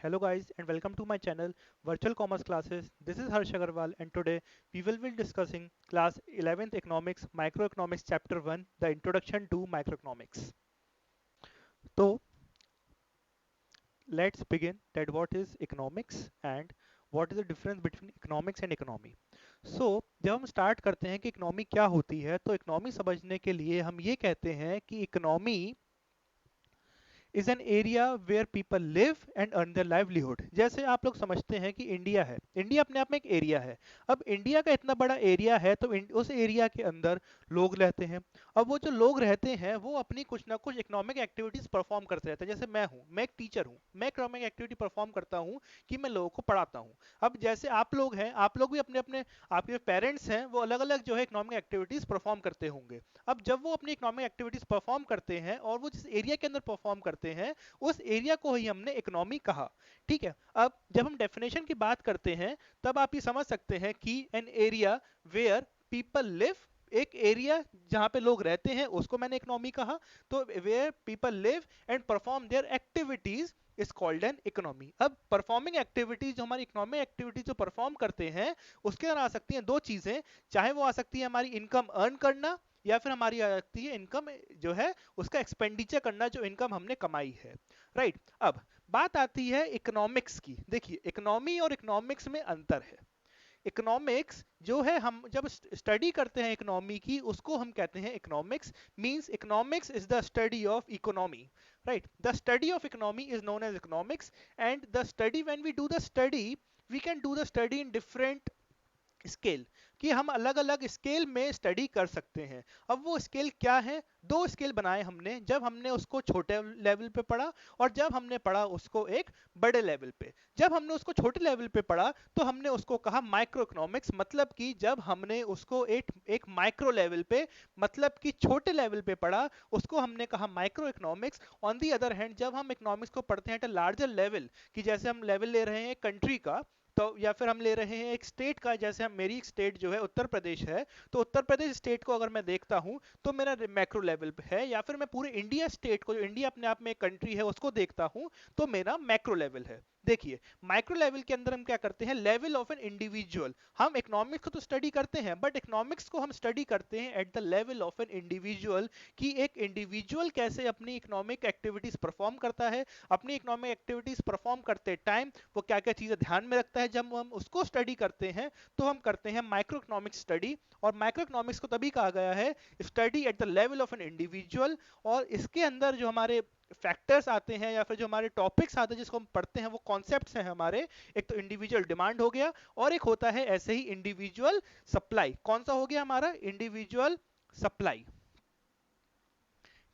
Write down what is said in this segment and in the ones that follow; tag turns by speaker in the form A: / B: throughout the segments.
A: Hello guys and welcome to my channel Virtual Commerce Classes. This is Harsh Agarwal and today we will be discussing class 11th Economics Microeconomics chapter 1 the introduction to microeconomics. So let's begin that what is economics and what is the difference between economics and economy. So जब हम start करते हैं कि economy क्या होती है तो economy समझने के लिए हम ये कहते हैं कि economy is an area where people live and earn their livelihood. जैसे आप लोग समझते हैं कि इंडिया है, इंडिया अपने आप में एक एरिया है। अब इंडिया का इतना बड़ा एरिया है तो उस एरिया के अंदर लोग रहते हैं। अब वो जो लोग रहते हैं वो अपनी कुछ ना कुछ इकोनॉमिक एक्टिविटीज परफॉर्म करते रहते हैं। जैसे मैं हूँ, मैं एक टीचर हूँ, मैं इकोनॉमिक एक्टिविटी परफॉर्म करता हूँ कि मैं लोगों को पढ़ाता हूँ। अब जैसे आप लोग हैं, आप लोग भी अपने अपने आपके पेरेंट्स हैं वो अलग अलग जो है इकोनॉमिक एक्टिविटीज परफॉर्म करते होंगे। अब जब वो अपनी इकोनॉमिक एक्टिविटीज परफॉर्म करते हैं और वो जिस एरिया के अंदर परफॉर्म करते हैं उस एरिया को ही हमने इकोनॉमी कहा। ठीक है, अब जब हम डेफिनेशन की बात करते हैं तब आप ये समझ सकते हैं कि an area where people live, एक एरिया जहां पे लोग रहते हैं उसको मैंने इकोनॉमी कहा। तो where people live and perform their activities is called an economy. अब परफॉर्मिंग एक्टिविटीज जो हमारी इकोनॉमिक एक्टिविटीज जो परफॉर्म करते हैं उसके अंदर आ सकती हैं दो चीजें। चाहे वो आ सकती है हमारी इनकम अर्न करना या फिर हमारी आ सकती है इनकम जो है उसका एक्सपेंडिचर करना, जो इनकम हमने कमाई है। राइट, अब बात आती है इकोनॉमिक्स की। देखिए इकोनॉमी और इकोनॉमिक्स में अंतर है। इकोनॉमिक्स जो है हम जब स्टडी करते हैं इकोनॉमी की उसको हम कहते हैं economics. Means economics is the study of economy. Right, the study of economy is known as economics. And the study when we do the study we can do the study in different scale, कि हम अलग अलग scale में study कर सकते हैं। अब वो स्केल क्या है? दो स्केल बनाए हमने, जब हमने उसको छोटे लेवल पे पढ़ा और जब हमने पढ़ा उसको एक बड़े लेवल पे। जब हमने उसको छोटे लेवल पे पढ़ा तो हमने उसको कहा माइक्रो इकोनॉमिक्स, मतलब कि जब हमने उसको एक एक माइक्रो लेवल पे मतलब कि छोटे लेवल पे पढ़ा उसको हमने कहा micro economics. On the other hand जब हम इकोनॉमिक्स को पढ़ते हैं एट अ लार्जर लेवल, कि जैसे हम लेवल ले रहे हैं कंट्री का, तो या फिर हम ले रहे हैं एक स्टेट का, जैसे हम मेरी स्टेट जो है उत्तर प्रदेश है, तो उत्तर प्रदेश स्टेट को अगर मैं देखता हूं तो मेरा मैक्रो लेवल पे है। या फिर मैं पूरे इंडिया स्टेट को, जो इंडिया अपने आप में एक कंट्री है, उसको देखता हूं तो मेरा मैक्रो लेवल है। देखिए माइक्रो लेवल के अंदर हम क्या करते हैं, लेवल ऑफ एन इंडिविजुअल। हम इकोनॉमिक्स को तो स्टडी करते हैं बट इकोनॉमिक्स को हम स्टडी करते हैं at the level of an individual, कि एक इंडिविजुअल कैसे अपनी इकोनॉमिक एक्टिविटीज परफॉर्म करता है। अपनी इकोनॉमिक एक्टिविटीज परफॉर्म करते टाइम वो क्या क्या चीजें ध्यान में रखता है, जब हम उसको स्टडी करते हैं तो हम करते हैं माइक्रो इकोनॉमिक्स स्टडी। और माइक्रो इकोनॉमिक्स को तभी कहा गया है study at the level of an individual. और इसके अंदर जो हमारे फैक्टर्स आते हैं या फिर जो हमारे टॉपिक्स आते हैं जिसको हम पढ़ते हैं वो कॉन्सेप्ट्स हैं हमारे। एक तो इंडिविजुअल डिमांड हो गया और एक होता है ऐसे ही इंडिविजुअल सप्लाई। कौन सा हो गया हमारा? Individual supply.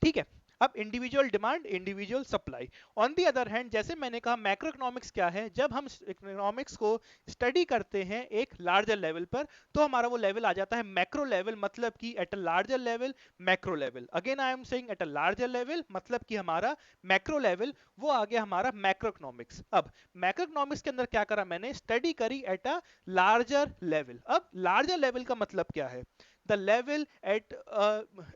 A: ठीक है, अब individual demand individual supply. On the other hand जैसे मैंने कहा मैक्रो इकोनॉमिक्स क्या है, जब हम इकोनॉमिक्स को स्टडी करते हैं एक लार्जर लेवल पर तो हमारा वो लेवल आ जाता है मैक्रो लेवल, मतलब कि at a larger level macro level. Again I am saying at a larger level, मतलब कि हमारा मैक्रो लेवल वो आ गया हमारा मैक्रो इकोनॉमिक्स। अब मैक्रो इकोनॉमिक्स के अंदर क्या करा मैंने, स्टडी करी एट अ लार्जर लेवल। अब लार्जर लेवल का मतलब क्या है? the level at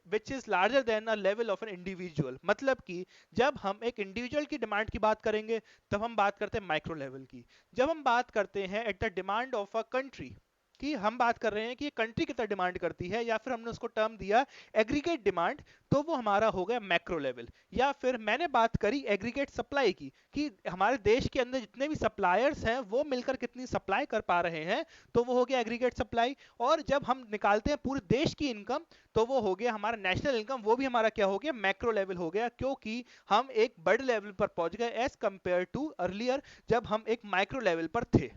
A: which is larger than a level of an individual, मतलब कि जब हम एक इंडिविजुअल की डिमांड की बात करेंगे तब हम बात करते हैं माइक्रो लेवल की। जब हम बात करते हैं at the demand of a country, कि हम बात कर रहे हैं कि कंट्री कितना डिमांड करती है, या फिर हमने उसको टर्म दिया एग्रीगेट डिमांड, तो वो हमारा हो गया मैक्रो लेवल। या फिर मैंने बात करी एग्रीगेट सप्लाई की, कि हमारे देश के अंदर जितने भी सप्लायर्स हैं वो मिलकर कितनी सप्लाई कर पा रहे हैं, तो वो हो गया एग्रीगेट सप्लाई। और जब हम निकालते हैं पूरे देश की इनकम तो वो हो गया हमारा नेशनल इनकम, वो भी हमारा क्या हो गया, मैक्रो लेवल हो गया, क्योंकि हम एक बड़े लेवल पर पहुंच गए एज कंपेयर टू अर्लियर जब हम एक माइक्रो लेवल पर थे।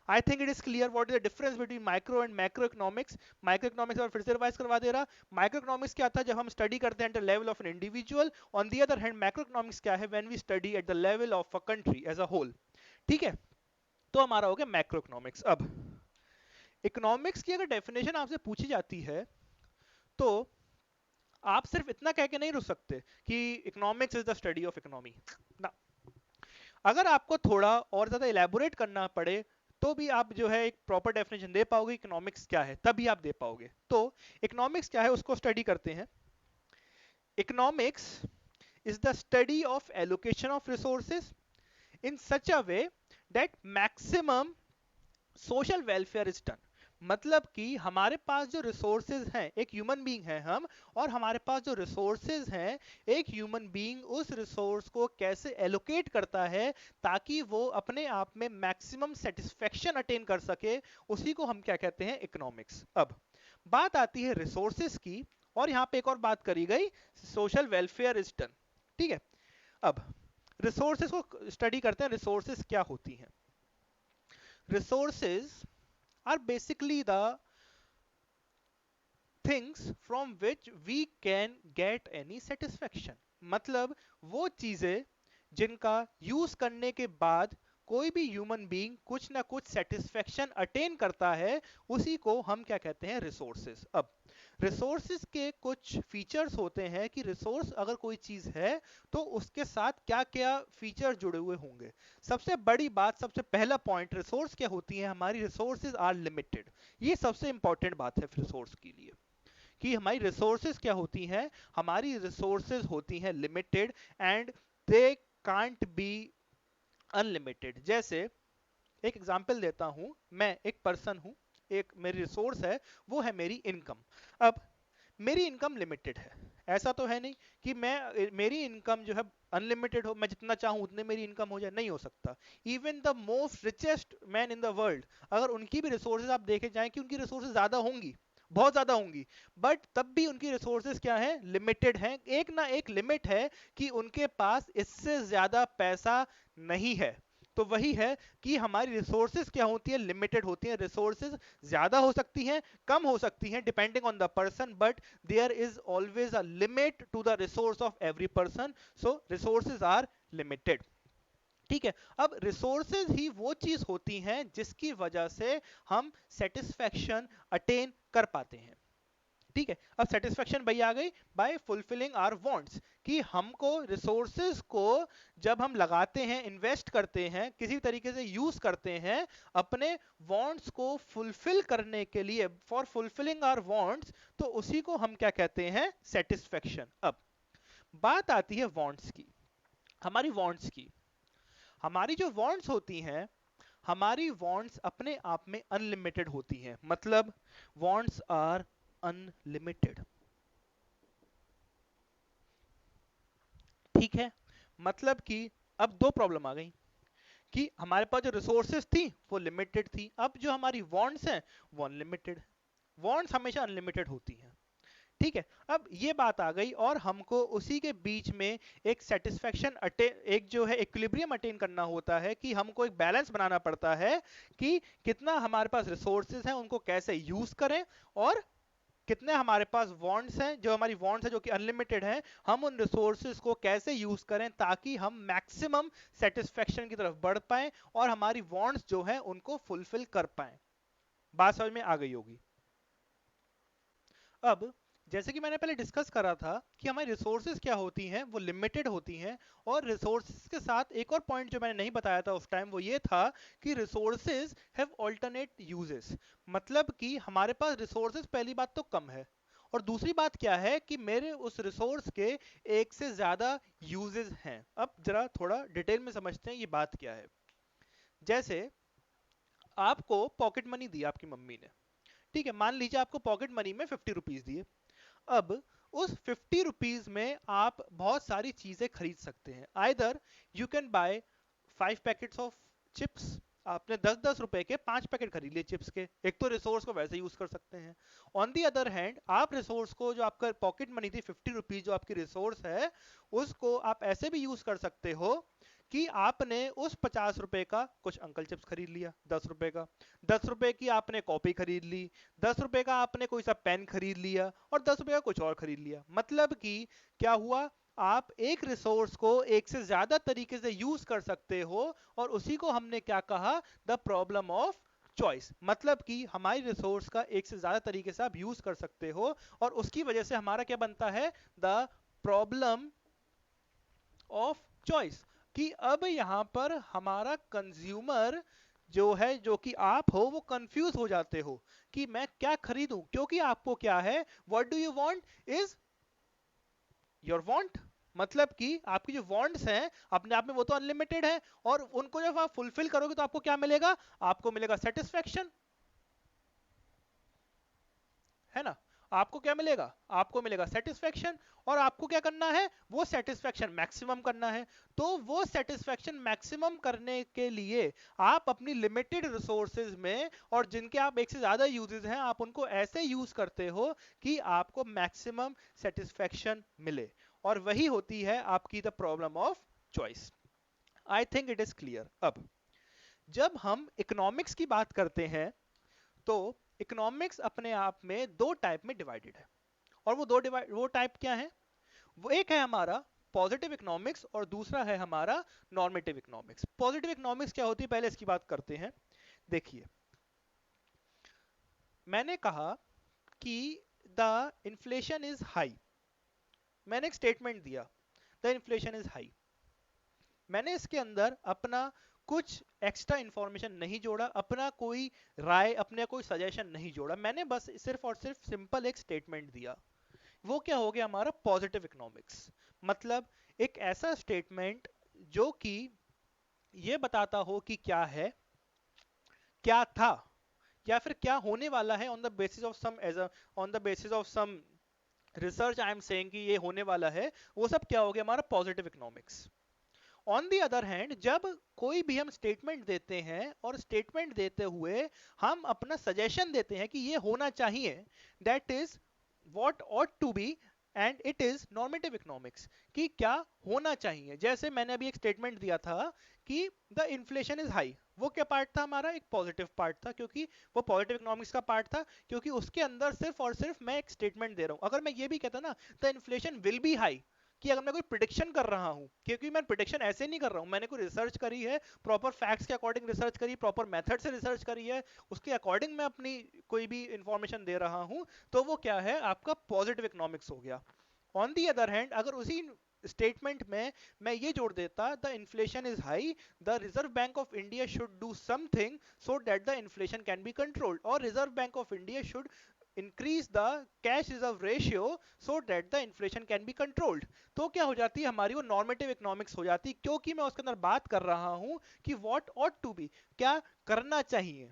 A: I think it is clear what is the difference between micro and macro economics. Micro economics और फिर से रिवाइज करवा दे रहा। माइक्रो इकोनॉमिक्स क्या था, जब हम स्टडी करते हैं at the level of an individual. On the other hand macro economics क्या है, when we study at the level of a country as a whole. ठीक है, तो हमारा हो गया मैक्रो इकोनॉमिक्स। अब इकोनॉमिक्स की अगर डेफिनेशन आपसे पूछी जाती है तो आप सिर्फ इतना कह के नहीं रुक सकते कि economics is the study of economy ना। अगर आपको थोड़ा और ज्यादा इलेबोरेट करना पड़े तो भी आप जो है एक प्रॉपर डेफिनेशन दे पाओगे इकोनॉमिक्स क्या है, तभी आप दे पाओगे। तो इकोनॉमिक्स क्या है उसको स्टडी करते हैं। Economics is the study of allocation of resources in such a way that maximum social welfare is done. मतलब कि हमारे पास जो रिसोर्सेज हैं, एक ह्यूमन बीइंग है हम, और हमारे पास जो रिसोर्सेज हैं, एक ह्यूमन बीइंग उस रिसोर्स को कैसे एलोकेट करता है ताकि वो अपने आप में मैक्सिमम सेटिस्फेक्शन अटेन कर सके, उसी को हम क्या कहते हैं, इकोनॉमिक्स। अब बात आती है रिसोर्सेज की, और यहां पे एक और बात करी गई, सोशल वेलफेयर इज डन। ठीक है, अब रिसोर्सेज को स्टडी करते हैं, रिसोर्सेज क्या होती हैं। Resources are basically the things from which we can get any satisfaction। मतलब वो चीजें जिनका यूज करने के बाद कोई भी ह्यूमन बीइंग कुछ ना कुछ सेटिस्फेक्शन अटेन करता है, उसी को हम क्या कहते हैं, रिसोर्सेज। अब रिसोर्सेज के कुछ फीचर्स होते हैं कि रिसोर्स अगर कोई चीज है तो उसके साथ क्या क्या फीचर जुड़े हुए होंगे। सबसे बड़ी बात, सबसे पहला पॉइंट, रिसोर्स क्या होती है हमारी, रिसोर्सेज आर लिमिटेड। ये सबसे इंपॉर्टेंट बात है रिसोर्स के लिए, कि हमारी रिसोर्सेज क्या होती हैं, हमारी रिसोर्सेज होती हैं limited and they can't be unlimited. जैसे एक एग्जांपल देता हूं, मैं एक पर्सन हूं, एक मेरी रिसोर्स है, वो है मेरी इनकम। अब मेरी इनकम लिमिटेड है, ऐसा तो है नहीं कि मैं, मेरी इनकम जो है अनलिमिटेड हो, मैं जितना चाहूं उतने मेरी इनकम हो जाए, नहीं हो सकता। Even the most richest man in the world, अगर उनकी भी रिसोर्सेज आप देखे जाएं कि उनकी रिसोर्सेज ज्यादा होंगी, बहुत ज्यादा होंगी, बट तब भी उनकी रिसोर्सेज क्या है, लिमिटेड है। एक ना एक लिमिट है कि उनके पास इससे ज्यादा पैसा नहीं है। तो वही है कि हमारी रिसोर्सेज क्या होती है, लिमिटेड होती है। रिसोर्सेज ज्यादा हो सकती हैं, कम हो सकती हैं, depending on the person, but there is always a limit to the resource of every person, so resources are limited. ठीक है, अब रिसोर्सेज ही वो चीज होती हैं जिसकी वजह से हम सेटिस्फैक्शन अटेन कर पाते हैं। ठीक है, अब सेटिस्फेक्शन भाई आ गई बाय फुलफिलिंग आवर वांट्स, कि हमको रिसोर्सेज को जब हम लगाते हैं, इन्वेस्ट करते हैं, किसी तरीके से यूज करते हैं अपने वांट्स को फुलफिल करने के लिए, फॉर फुलफिलिंग आवर वांट्स, तो उसी को हम क्या कहते हैं, सेटिस्फेक्शन। अब बात आती है वांट्स की, हमारी वांट्स की। हमारी जो वांट्स होती हैं, हमारी वांट्स अपने आप में अनलिमिटेड होती हैं। मतलब वांट्स आर अनलिमिटेड। ठीक है, मतलब कि अब दो प्रॉब्लम आ गई, कि हमारे पास जो रिसोर्सेज थी वो लिमिटेड थी, अब जो हमारी वांट्स हैं वो अनलिमिटेड है। वांट्स हमेशा अनलिमिटेड होती हैं। ठीक है, अब ये बात आ गई, और हमको उसी के बीच में एक सेटिस्फेक्शन अटेन, एक जो है इक्विलिब्रियम अटेन करना होता है, कि हमको एक बैलेंस बनाना पड़ता है कि कितना हमारे पास रिसोर्सेज हैं उनको कैसे यूज करें, और कितने हमारे पास वांट्स हैं, जो हमारी वांट्स है जो कि अनलिमिटेड है, हम उन रिसोर्सेज को कैसे यूज करें ताकि हम मैक्सिमम सेटिस्फेक्शन की तरफ बढ़ पाएं और हमारी वांट्स जो है उनको फुलफिल कर पाएं। बात समझ में आ गई होगी। अब जैसे कि मैंने पहले डिस्कस करा था कि हमारी रिसोर्सेज क्या होती हैं, वो लिमिटेड होती हैं, और रिसोर्सेज के साथ एक और पॉइंट जो मैंने नहीं बताया था उस टाइम, वो ये था कि रिसोर्सेज हैव ऑल्टरनेट यूजेस। मतलब कि हमारे पास रिसोर्सेज पहली बात तो कम है, और दूसरी बात क्या है कि मेरे उस रिसोर्स के एक से ज्यादा यूजेस हैं। अब जरा थोड़ा डिटेल में समझते हैं ये बात क्या है। जैसे आपको पॉकेट मनी दी आपकी मम्मी ने, ठीक है, मान लीजिए आपको पॉकेट मनी में 50 रुपीज दिए। अब उस 50 रुपीज में आप बहुत सारी चीजें खरीद सकते हैं। Either you can buy 5 packets of chips, आपने 10-10 रुपए के 5 पैकेट खरीद लिए चिप्स के, एक तो रिसोर्स को वैसे यूज कर सकते हैं। ऑन दी अदर हैंड आप रिसोर्स को, जो आपका पॉकेट मनी थी 50 रुपीज, जो आपकी रिसोर्स है, उसको आप ऐसे भी यूज कर सकते हो कि आपने उस 50 रुपए का कुछ अंकल चिप्स खरीद लिया, 10 रुपए का, 10 रुपए की आपने कॉपी खरीद ली, 10 रुपए का आपने कोई सा पेन खरीद लिया, और 10 रुपए का कुछ और खरीद लिया। मतलब कि क्या हुआ, आप एक रिसोर्स को एक से ज्यादा तरीके से यूज कर सकते हो, और उसी को हमने क्या कहा, द प्रॉब्लम ऑफ चॉइस। मतलब कि हमारी रिसोर्स का एक से ज्यादा तरीके से आप यूज कर सकते हो, और उसकी वजह से हमारा क्या बनता है, द प्रॉब्लम ऑफ चॉइस। कि अब यहां पर हमारा कंज्यूमर जो है, जो कि आप हो, वो कंफ्यूज हो जाते हो कि मैं क्या खरीदूं, क्योंकि आपको क्या है, what do you want is your want, मतलब कि आपकी जो वांट्स हैं अपने आप में वो तो अनलिमिटेड है, और उनको जब आप फुलफिल करोगे तो आपको क्या मिलेगा, आपको मिलेगा सेटिस्फेक्शन, है ना। आपको क्या मिलेगा, आपको मिलेगा सेटिस्फेक्शन, और आपको क्या करना है, वो सेटिस्फेक्शन मैक्सिमम करना है। तो वो सेटिस्फेक्शन मैक्सिमम करने के लिए आप अपनी लिमिटेड रिसोर्सेज में, और जिनके आप एक से ज्यादा यूजेस हैं, आप उनको ऐसे यूज करते हो कि आपको मैक्सिमम सेटिस्फेक्शन मिले, और वही होती है आपकी the problem of choice. I think it is clear. अब जब हम इकोनॉमिक्स की बात करते हैं, तो इकोनॉमिक्स अपने आप में दो टाइप में डिवाइडेड है, और वो टाइप क्या है, वो एक है हमारा पॉजिटिव इकोनॉमिक्स, और दूसरा है हमारा नॉर्मेटिव इकोनॉमिक्स। पॉजिटिव इकोनॉमिक्स क्या होती है, पहले इसकी बात करते हैं। देखिए, मैंने कहा कि द इन्फ्लेशन इज हाई, मैंने एक स्टेटमेंट दिया, द इन्फ्लेशन इज हाई। मैंने इसके अंदर अपना कुछ एक्स्ट्रा इंफॉर्मेशन नहीं जोड़ा, अपना कोई राय, अपने कोई सजेशन नहीं जोड़ा, मैंने बस सिर्फ और सिर्फ सिंपल एक स्टेटमेंट दिया। वो क्या हो गया हमारा पॉजिटिव इकोनॉमिक्स। मतलब एक ऐसा स्टेटमेंट जो कि ये बताता हो कि क्या है, क्या था, या फिर क्या होने वाला है, on the basis of some as on the basis of some research I am saying कि ये होने वाला है। वो सब क्या हो गया हमारा positive economics. On the other hand, जब कोई भी हम स्टेटमेंट देते हैं, और स्टेटमेंट देते हुए हम अपना सजेशन देते हैं कि ये होना चाहिए, that is what ought to be, and it is normative economics, कि क्या होना चाहिए। जैसे मैंने अभी एक स्टेटमेंट दिया था कि द इन्फ्लेशन इज हाई, वो क्या पार्ट था हमारा, एक पॉजिटिव पार्ट था, क्योंकि वो पॉजिटिव इकोनॉमिक्स का पार्ट था, क्योंकि उसके अंदर सिर्फ और सिर्फ मैं एक स्टेटमेंट दे रहा हूं। अगर मैं ये भी कहता ना the inflation will be high, कि अगर मैं कोई प्रिडिक्शन कर रहा हूं, क्योंकि मैं प्रिडिक्शन ऐसे नहीं कर रहा हूं, मैंने कोई रिसर्च करी है, प्रॉपर फैक्ट्स के अकॉर्डिंग रिसर्च करी, प्रॉपर मेथड से रिसर्च करी है, उसके अकॉर्डिंग मैं अपनी कोई भी इंफॉर्मेशन दे रहा हूं, तो वो क्या है आपका पॉजिटिव इकोनॉमिक्स हो गया। ऑन दी अदर हैंड, अगर उसी स्टेटमेंट में मैं ये जोड़ देता the inflation is high, the Reserve Bank of India should do something so that the inflation can be controlled, और Reserve Bank of India should increase the cash reserve ratio so that the inflation can be controlled, तो क्या हो जाती है हमारी वो normative economics हो जाती, क्योंकि मैं उसके अंदर बात कर रहा हूं कि व्हाट ऑट टू बी, क्या करना चाहिए,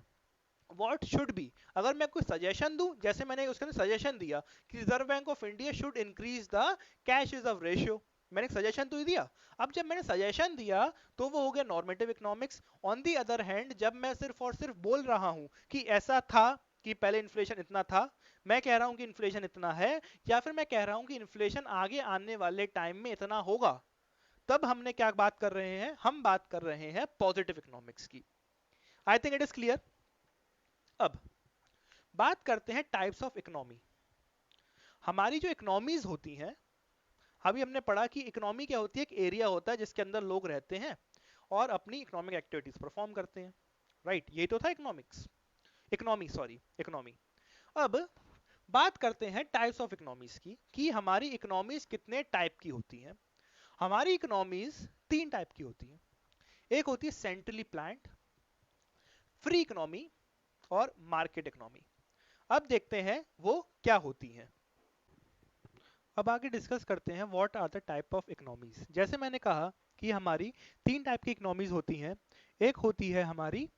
A: व्हाट शुड बी। अगर मैं कोई सजेशन दूं, जैसे मैंने उसके अंदर सजेशन दिया कि reserve Bank of India should increase the cash reserve ratio, मैंने सजेशन तो ही दिया। अब जब मैंने सजेशन दिया तो वो हो गया normative economics. On the other hand, जब मैं सिर्फ और सिर्फ बोल रहा हूं कि ऐसा था, कि पहले इन्फ्लेशन इतना था, मैं कह रहा हूं कि इन्फ्लेशन इतना है, या फिर मैं कह रहा हूं कि इन्फ्लेशन आगे आने वाले टाइम में इतना होगा, तब हमने क्या बात कर रहे हैं, हम बात कर रहे हैं पॉजिटिव इकोनॉमिक्स की। I think it is clear. अब बात करते हैं टाइप्स ऑफ इकोनॉमी। हमारी जो इकोनॉमीज होती हैं, अभी हमने पढ़ा कि इकोनॉमी क्या होती है, एक एरिया होता है जिसके अंदर लोग रहते हैं और अपनी इकोनॉमिक एक्टिविटीज परफॉर्म करते हैं, राइट। ये तो था इकोनॉमिक्स, इकोनॉमी सॉरी इकोनॉमी। अब बात करते हैं टाइप्स ऑफ इकोनॉमीज की, कि हमारी इकोनॉमीज कितने टाइप की होती हैं। हमारी इकोनॉमीज तीन टाइप की होती हैं। एक होती है सेंट्रली प्लान्ड, फ्री इकोनॉमी, और मार्केट इकोनॉमी। अब देखते हैं वो क्या होती हैं। अब आगे डिस्कस करते हैं what are the type of economies. जैसे मैंने कहा कि हमारी तीन टाइप की इकोनॉमीज होती हैं। एक होती है हमारी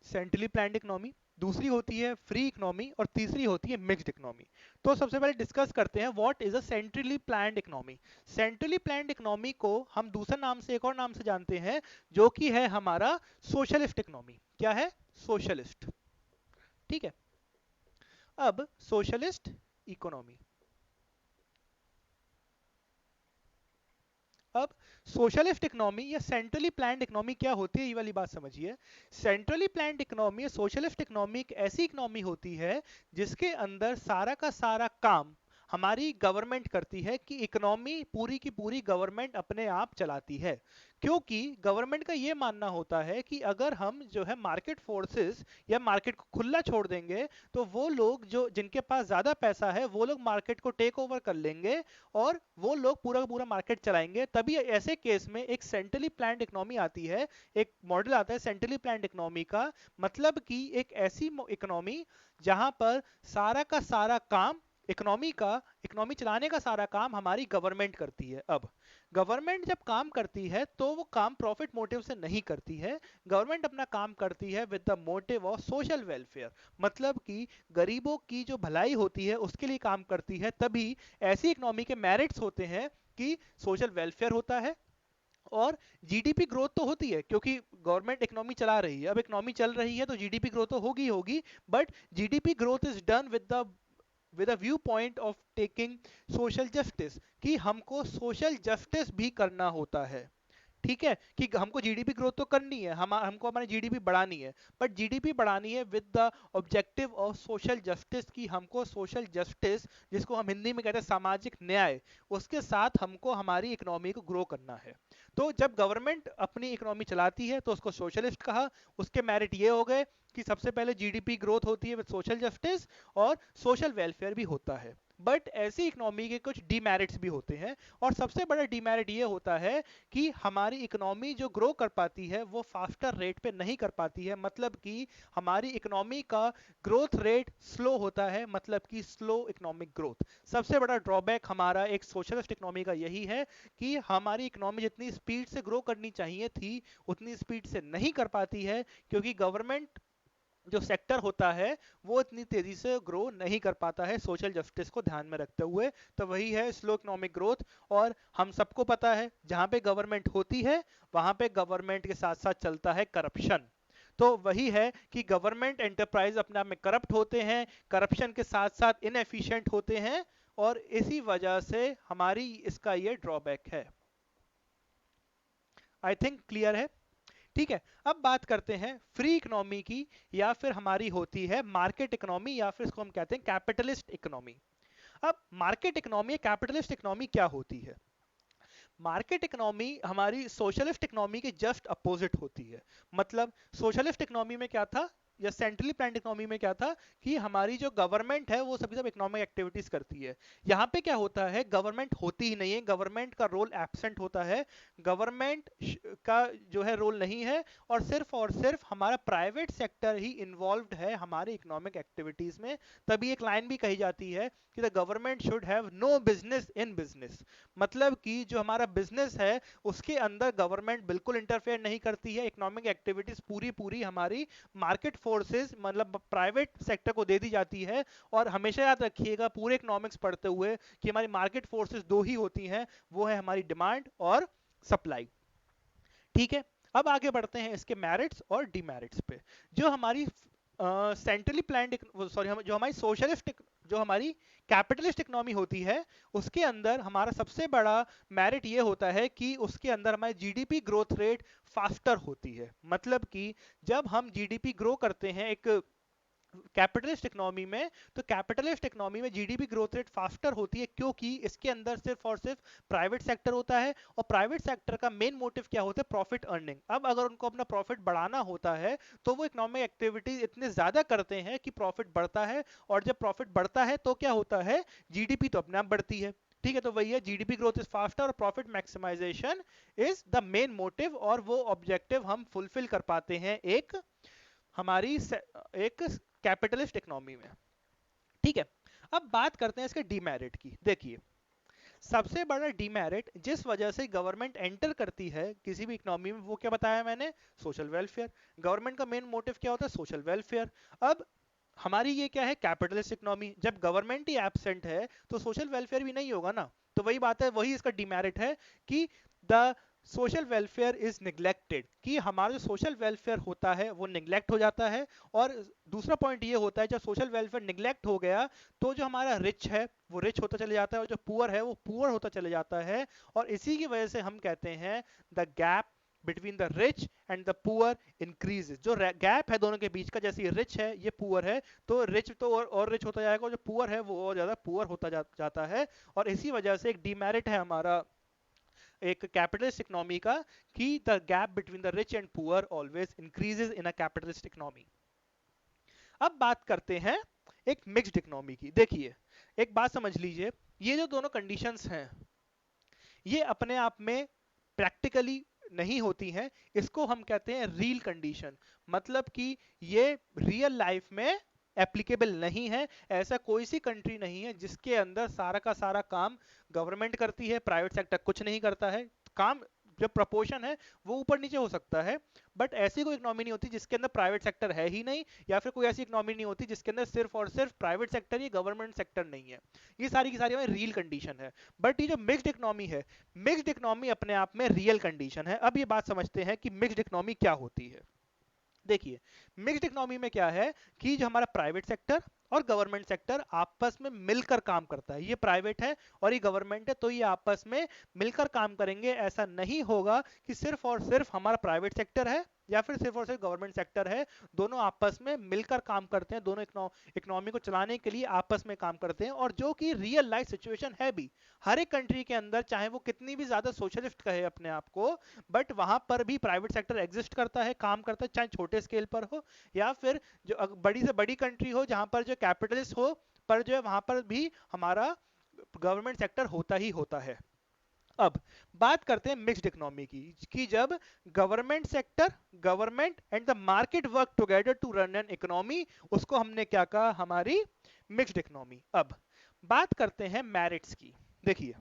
A: सेंट्रली प्लान्ड इकोनॉमी, दूसरी होती है फ्री इकोनॉमी, और तीसरी होती है मिक्स्ड इकोनॉमी। तो सबसे पहले डिस्कस करते हैं what is a centrally planned economy. Centrally planned economy को हम दूसरे नाम से, एक और नाम से जानते हैं, जो कि है हमारा सोशलिस्ट इकोनॉमी। क्या है, सोशलिस्ट, ठीक है। अब सोशलिस्ट इकोनॉमी, अब सोशलिस्ट इकोनॉमी या सेंट्रली प्लान्ड इकोनॉमी क्या होती है, ये वाली बात समझिए। सेंट्रली प्लान्ड इकोनॉमी या सोशलिस्ट इकोनॉमी एक ऐसी इकोनॉमी होती है जिसके अंदर सारा का सारा काम हमारी गवर्नमेंट करती है, कि इकोनॉमी पूरी की पूरी गवर्नमेंट अपने आप चलाती है। क्योंकि गवर्नमेंट का ये मानना होता है कि अगर हम जो है मार्केट फोर्सेस या मार्केट को खुला छोड़ देंगे, तो वो लोग जो जिनके पास ज्यादा पैसा है वो लोग मार्केट को टेक ओवर कर लेंगे, और वो लोग पूरा का पूरा मार्केट चलाएंगे। तभी ऐसे केस में एक सेंट्रली प्लान्ड इकोनॉमी आती है, एक मॉडल आता है सेंट्रली प्लान्ड इकोनॉमी का। मतलब कि एक ऐसी इकोनॉमी जहां पर सारा का सारा काम इकोनॉमी चलाने का सारा काम हमारी गवर्नमेंट करती है। अब गवर्नमेंट जब काम करती है तो वो काम प्रॉफिट मोटिव से नहीं करती है। गवर्नमेंट अपना काम करती है with the motive of social welfare, मतलब कि गरीबों की जो भलाई होती है उसके लिए काम करती है। तभी ऐसी इकोनॉमी के मेरिट्स होते हैं कि सोशल वेलफेयर होता है और जीडीपी ग्रोथ तो होती है, क्योंकि गवर्नमेंट इकोनॉमी चला रही है। अब इकोनॉमी चल रही है तो जीडीपी ग्रोथ तो होगी होगी, but GDP growth is done with a view point of taking social justice, कि हमको सोशल जस्टिस भी करना होता है। ठीक है, कि हमको जीडीपी ग्रोथ तो करनी है, हमको हमारी जीडीपी बढ़ानी है, बट जीडीपी बढ़ानी है with the objective of social justice, कि हमको सोशल जस्टिस, जिसको हम हिंदी में कहते हैं सामाजिक न्याय, उसके साथ हमको हमारी इकोनॉमी को ग्रो करना है। तो जब गवर्नमेंट अपनी इकोनॉमी चलाती है तो उसको सोशलिस्ट कहा। उसके मेरिट ये हो गए कि सबसे पहले जीडीपी ग्रोथ होती है विद सोशल जस्टिस और सोशल वेलफेयर भी होता है। बट ऐसी इकोनॉमी के कुछ डीमेरिट्स भी होते हैं, और सबसे बड़ा डीमेरिट ये होता है कि हमारी इकोनॉमी जो ग्रो कर पाती है वो फास्टर रेट पे नहीं कर पाती है, मतलब कि हमारी इकोनॉमी का ग्रोथ रेट स्लो होता है, मतलब कि स्लो इकोनॉमिक ग्रोथ। सबसे बड़ा ड्रॉबैक हमारा एक सोशलिस्ट इकोनॉमी का यही है कि हमारी इकोनॉमी जितनी स्पीड से ग्रो करनी चाहिए थी उतनी स्पीड से नहीं कर पाती है, क्योंकि गवर्नमेंट जो सेक्टर होता है वो इतनी तेजी से ग्रो नहीं कर पाता है सोशल जस्टिस को ध्यान में रखते हुए। तो वही है स्लो इकोनॉमिक ग्रोथ। और हम सबको पता है जहां पे गवर्नमेंट होती है वहां पे गवर्नमेंट के साथ साथ चलता है करप्शन। तो वही है कि गवर्नमेंट एंटरप्राइज अपने आप में करप्ट होते हैं, करप्शन के साथ साथ इनएफिशिएंट होते हैं, और इसी वजह से हमारी इसका ये ड्रॉबैक है। आई थिंक क्लियर है। ठीक है, अब बात करते हैं फ्री इकोनॉमी की, या फिर हमारी होती है मार्केट इकोनॉमी, या फिर इसको हम कहते हैं कैपिटलिस्ट इकोनॉमी। अब मार्केट इकोनॉमी, कैपिटलिस्ट इकोनॉमी क्या होती है? मार्केट इकोनॉमी हमारी सोशलिस्ट इकोनॉमी के जस्ट अपोजिट होती है। मतलब सोशलिस्ट इकोनॉमी में क्या था, या सेंट्रली प्लान्ड इकोनॉमी में क्या था, कि हमारी जो गवर्नमेंट है वो सभी सब इकोनॉमिक एक्टिविटीज करती है। यहाँ पे क्या होता है, गवर्नमेंट होती ही नहीं है, गवर्नमेंट का रोल एब्सेंट होता है। गवर्नमेंट का जो है रोल नहीं है, और सिर्फ हमारा प्राइवेट सेक्टर ही इन्वॉल्व्ड है हमारी इकोनॉमिक एक्टिविटीज में। तभी एक लाइन भी कही जाती है कि the government should have no business in business, मतलब कि जो हमारा बिजनेस है उसके अंदर गवर्नमेंट बिल्कुल इंटरफेयर नहीं करती है। इकोनॉमिक एक्टिविटीज पूरी पूरी हमारी मार्केट फोर्सेस, मतलब प्राइवेट सेक्टर को दे दी जाती है। और हमेशा याद रखिएगा पूरे इकोनॉमिक्स पढ़ते हुए कि हमारी मार्केट फोर्सेस दो ही होती हैं, वो है हमारी डिमांड और सप्लाई। ठीक है, अब आगे बढ़ते हैं इसके मेरिट्स और डिमेरिट्स पे। जो हमारी सेंट्रली प्लान्ड, सॉरी, जो हमारी सोशलिस्ट, जो हमारी कैपिटलिस्ट इकोनॉमी होती है, उसके अंदर हमारा सबसे बड़ा मेरिट ये होता है कि उसके अंदर हमारी जीडीपी ग्रोथ रेट फास्टर होती है। मतलब कि जब हम जीडीपी ग्रो करते हैं एक कैपिटलिस्ट इकोनॉमी में, तो कैपिटलिस्ट इकोनॉमी में जीडीपी ग्रोथ रेट फास्टर होती है, क्योंकि इसके अंदर सिर्फ और सिर्फ प्राइवेट सेक्टर होता है, और प्राइवेट सेक्टर का मेन मोटिव क्या होता है, प्रॉफिट अर्निंग। अब अगर उनको अपना प्रॉफिट बढ़ाना होता है तो वो इकोनॉमिक एक्टिविटीज इतने ज्यादा करते हैं कि प्रॉफिट बढ़ता है, और जब प्रॉफिट बढ़ता है तो क्या होता है, जीडीपी तो अपने आप बढ़ती है। ठीक है, तो वही है, जीडीपी ग्रोथ इज फास्टर और profit maximisation is the main motive, और वो ऑब्जेक्टिव हम फुलफिल कर पाते हैं हमारी एक कैपिटलिस्ट इकोनॉमी में। ठीक है, अब बात करते हैं इसके डीमेरिट की। देखिए, सबसे बड़ा डीमेरिट जिस वजह से गवर्नमेंट एंटर करती है किसी भी इकोनॉमी में, वो क्या बताया मैंने, सोशल वेलफेयर। गवर्नमेंट का मेन मोटिव क्या होता है, सोशल वेलफेयर। अब हमारी ये क्या है, कैपिटलिस्ट इकोनॉमी, जब गवर्नमेंट ही एब्सेंट है तो सोशल वेलफेयर भी नहीं होगा ना। तो वही बात है, वही इसका डिमेरिट है कि the social welfare is neglected, कि हमारा जो सोशल वेलफेयर होता है वो निग्लेक्ट हो जाता है। और दूसरा पॉइंट ये होता है, जब सोशल वेलफेयर निग्लेक्ट हो गया तो जो हमारा रिच है वो रिच होता चले जाता है, और जो पुअर है वो पुअर होता चले जाता है। और इसी की वजह से हम कहते हैं the gap between the rich and the poor increases. जो गैप है दोनों के बीच का, जैसे ये रिच है ये पुअर है, तो रिच तो और रिच होता जाएगा, और जो पुअर है वो और ज्यादा पुअर होता जाता है। और इसी वजह से एक डीमेरिट है हमारा एक कैपिटलिस्ट इकोनॉमी का, कि the gap between the rich and poor always increases in a capitalist economy. अब बात करते हैं एक मिक्स्ड इकोनॉमी की। देखिए, एक बात समझ लीजिए, ये जो दोनों कंडीशंस हैं ये अपने आप में प्रैक्टिकली नहीं होती हैं, इसको हम कहते हैं रियल कंडीशन। मतलब कि ये रियल लाइफ में एप्लीकेबल नहीं है। ऐसा कोई सी कंट्री नहीं है जिसके अंदर सारा का सारा काम गवर्नमेंट करती है, प्राइवेट सेक्टर कुछ नहीं करता है। काम जो प्रपोर्शन है वो ऊपर नीचे हो सकता है, बट ऐसी कोई इकोनॉमी नहीं होती जिसके अंदर प्राइवेट सेक्टर है ही नहीं, या फिर कोई ऐसी इकोनॉमी नहीं होती जिसके अंदर सिर्फ और सिर्फ प्राइवेट सेक्टर ही गवर्नमेंट सेक्टर नहीं है। ये सारी की सारी हमारी रियल कंडीशन है। बट ये जो मिक्स्ड इकोनॉमी है, मिक्स्ड इकोनॉमी अपने आप में रियल कंडीशन है। अब ये बात समझते हैं कि मिक्स्ड इकोनॉमी क्या होती है। देखिए, मिक्स्ड इकोनॉमी में क्या है कि जो हमारा प्राइवेट सेक्टर और गवर्नमेंट सेक्टर आपस में मिलकर काम करता है। ये प्राइवेट है और ये गवर्नमेंट है, तो ये आपस में मिलकर काम करेंगे। ऐसा नहीं होगा कि सिर्फ और सिर्फ हमारा प्राइवेट सेक्टर है या फिर सिर्फ और सिर्फ गवर्नमेंट सेक्टर है। दोनों आपस में मिलकर काम करते हैं, दोनों इकोनॉमी को चलाने के लिए आपस में काम करते हैं। और जो कि रियल लाइफ सिचुएशन है भी हर एक कंट्री के अंदर, चाहे वो कितनी भी ज्यादा सोशलिस्ट कहे अपने आप को, बट वहां पर भी प्राइवेट सेक्टर एग्जिस्ट करता है, काम करता है, चाहे छोटे स्केल पर हो या फिर जो बड़ी से बड़ी कंट्री हो जहां पर जो कैपिटलिस्ट हो, पर जो है वहां पर भी हमारा गवर्नमेंट सेक्टर होता ही होता है। अब बात करते हैं मिक्स्ड इकोनॉमी की, कि जब government sector, government and the market work together to run an economy, उसको हमने क्या कहा, हमारी मिक्स्ड इकोनॉमी। अब बात करते हैं मेरिट्स की। देखिए,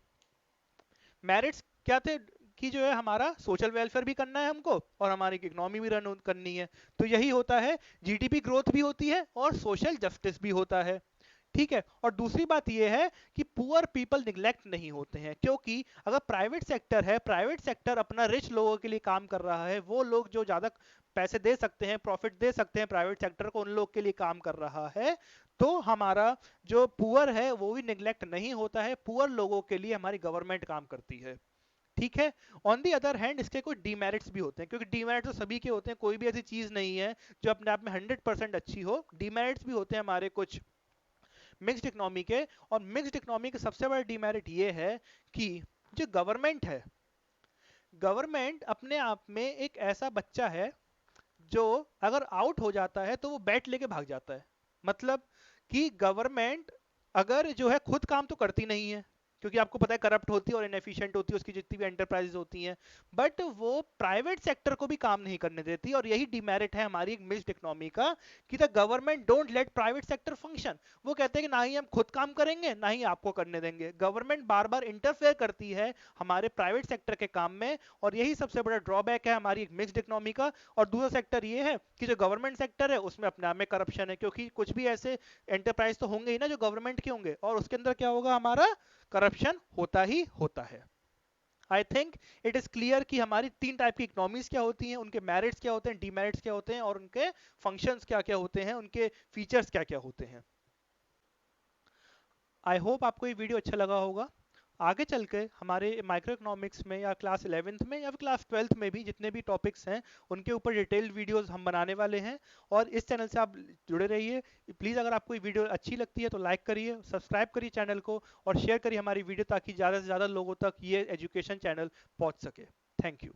A: मेरिट्स क्या थे कि जो है हमारा सोशल वेलफेयर भी करना है हमको और हमारी इकोनॉमी भी रन करनी है। तो यही होता है, जीडीपी ग्रोथ भी होती है और सोशल जस्टिस भी होता है। ठीक है। और दूसरी बात यह है कि पुअर पीपल निग्लेक्ट नहीं होते हैं, क्योंकि अगर प्राइवेट सेक्टर है, प्राइवेट सेक्टर अपना रिच लोगों के लिए काम कर रहा है, वो लोग जो ज्यादा पैसे दे सकते हैं, प्रॉफिट दे सकते हैं प्राइवेट सेक्टर को, उन लोग के लिए काम कर रहा है, तो हमारा जो पुअर है वो भी निग्लेक्ट नहीं होता है। पुअर लोगों के लिए हमारी गवर्नमेंट काम करती है। ठीक है। ऑन दी अदर हैंड इसके कुछ डीमेरिट्स भी होते हैं, क्योंकि डीमेरिट्स तो सभी के होते हैं, कोई भी ऐसी चीज नहीं है जो अपने आप में 100% अच्छी हो। डीमेरिट्स भी होते हैं हमारे कुछ मिक्स्ड इकोनॉमी के। और मिक्स्ड इकोनॉमी का सबसे बड़ा डीमेरिट ये है कि जो गवर्नमेंट है, गवर्नमेंट अपने आप में एक ऐसा बच्चा है जो अगर आउट हो जाता है तो वो बैट लेके भाग जाता है। मतलब कि गवर्नमेंट अगर जो है खुद काम तो करती नहीं है, क्योंकि आपको पता है करप्ट होती है और इनएफिशिएंट होती है उसकी जितनी भी एंटरप्राइजेस होती हैं, बट वो प्राइवेट सेक्टर को भी काम नहीं करने देती। और यही डिमेरिट है हमारी एक मिक्स्ड इकोनॉमी का, कि the government don't let private sector function. वो कहते हैं कि ना ही हम खुद काम करेंगे ना ही आपको करने देंगे। गवर्नमेंट बार बार इंटरफेयर करती है हमारे प्राइवेट सेक्टर के काम में, और यही सबसे बड़ा ड्रॉबैक है हमारी एक मिक्स्ड इकोनॉमी का। और दूसरा सेक्टर ये है कि जो गवर्नमेंट सेक्टर है उसमें अपने आप में करप्शन है, क्योंकि कुछ भी ऐसे एंटरप्राइज तो होंगे ही ना जो गवर्नमेंट के होंगे, और उसके अंदर क्या होगा, हमारा करप्शन होता ही होता है। I think it is clear कि हमारी तीन टाइप की इकोनॉमीज क्या होती हैं, उनके मेरिट्स क्या होते हैं, डीमेरिट्स क्या होते हैं, और उनके फंक्शंस क्या क्या होते हैं, उनके फीचर्स क्या क्या होते हैं। आई होप आपको ये वीडियो अच्छा लगा होगा। आगे चल के हमारे माइक्रो इकोनॉमिक्स में या क्लास 11th में या फिर क्लास 12th में भी जितने भी टॉपिक्स हैं उनके ऊपर डिटेल्ड वीडियोस हम बनाने वाले हैं। और इस चैनल से आप जुड़े रहिए। प्लीज़ अगर आपको ये वीडियो अच्छी लगती है तो लाइक करिए, सब्सक्राइब करिए चैनल को, और शेयर करिए हमारी वीडियो, ताकि ज़्यादा से ज़्यादा लोगों तक ये एजुकेशन चैनल पहुँच सके। Thank you.